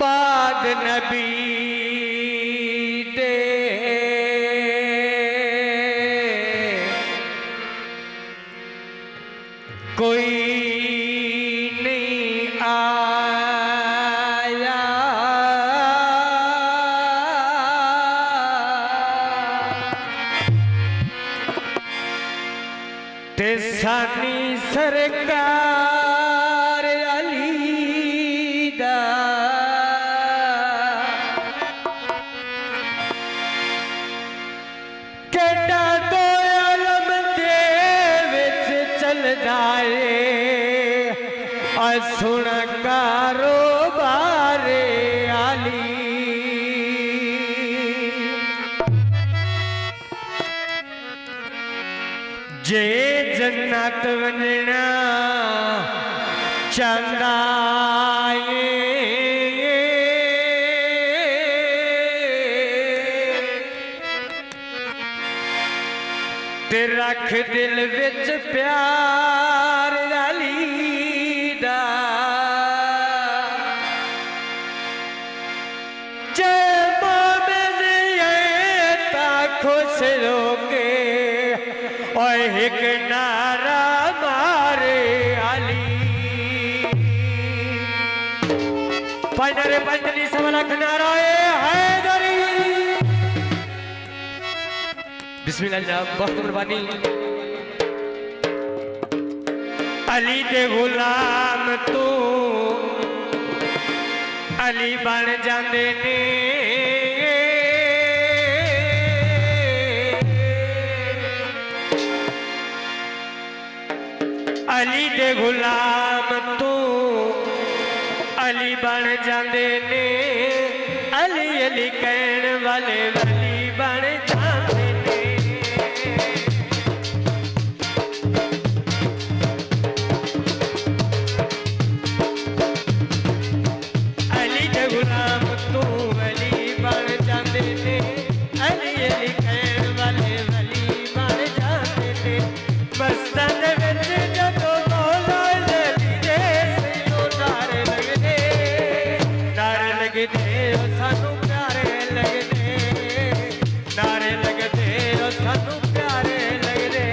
बाद नबी दे कोई नहीं आया, ते सानी सरकार अली दा केड़ा तो आलम दे विच चलदा ए सुन कारोबार आली। जे जन्नत वंजना चांदा ते रख दिल विच प्यार अली दा, जे मोमिन है तां खुश होके ओए एक नारा मारे अली। पंजरे पंजनी सवा लख नारा हैदरी। बिस्मिल्लाह बहुत कुर्बानी। अली दे गुलाम तू अली बन जांदे ने, अली दे गुलाम तू अली बन जांदे ने, अली अली कहण वाले वली बन जांदे ने। अली दे गुलाम तू अली बन जांदे ने, अली अली कहण वाले वली बन जांदे ने। मस्तां दे विच जदों मौला अली दे सैयों नारे लगदे, नारे लगदे ओ सानू प्यारे लगदे, नारे लगदे ओ सानू प्यारे लगदे।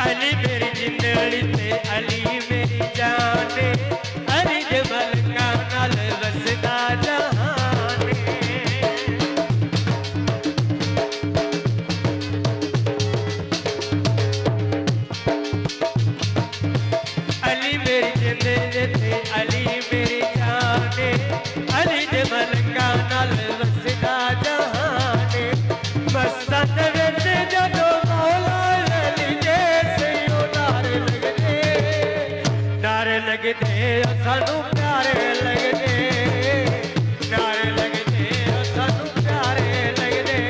अली मेरी जिंदड़ी ते अली मेरी जान, अली दे मलका नाल वसदा जहान। अली मेरी जिंदड़ी ते अली मेरी जान, अली दे मलका नाल वसदा जहान। मस्तां दे विच जदों मौला अली दे सैयों नारे लगदे, नारे लगदे ओ सानू प्यारे लगदे, नारे लगदे ओ सानू प्यारे लगदे।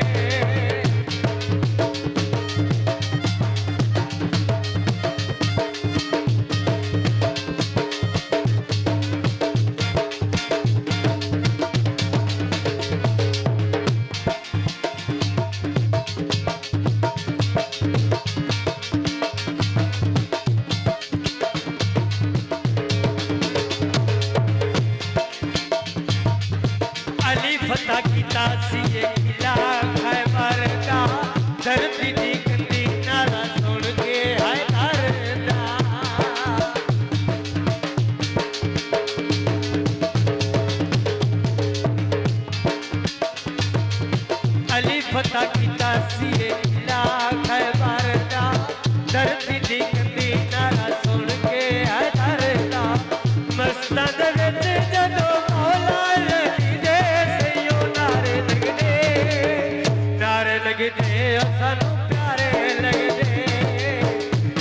लगदे ओ सानू प्यारे लगदे,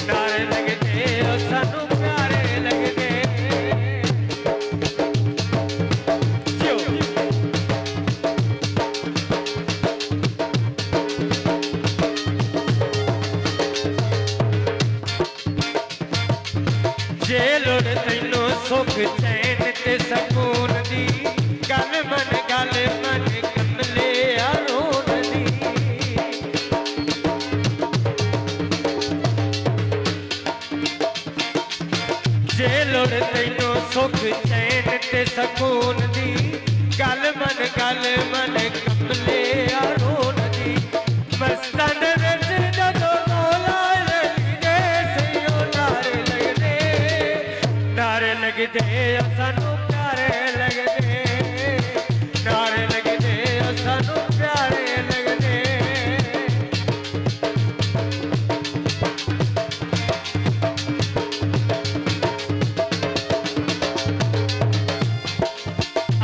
नारे लगदे ओ सानू प्यारे लगदे। जे लोड़ तैनू सुख चैन ते सकून दी, गल मन कमले रोन दी। जे लोड़ तैनू सुख चैन ते सकून दी, गल मन कमले रोन दी। मस्तान विच जदों मौला लगदे सैयों नारे लगदे, नारे लगदे ओ सानू प्यारे लगदे, नारे लगदे ओ सानू प्यारे लगदे।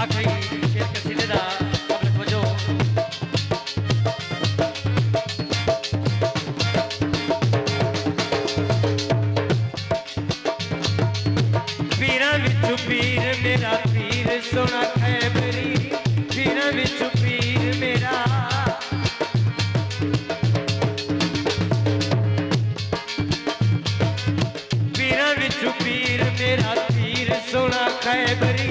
आखिरी शेर कसीदे दा पब्लिक वजो पीरां विचों पीर मेरा पीर सोना खैबरी, पीरां विचों पीर मेरा, पीरां विचों पीर मेरा पीर सोना खैबरी।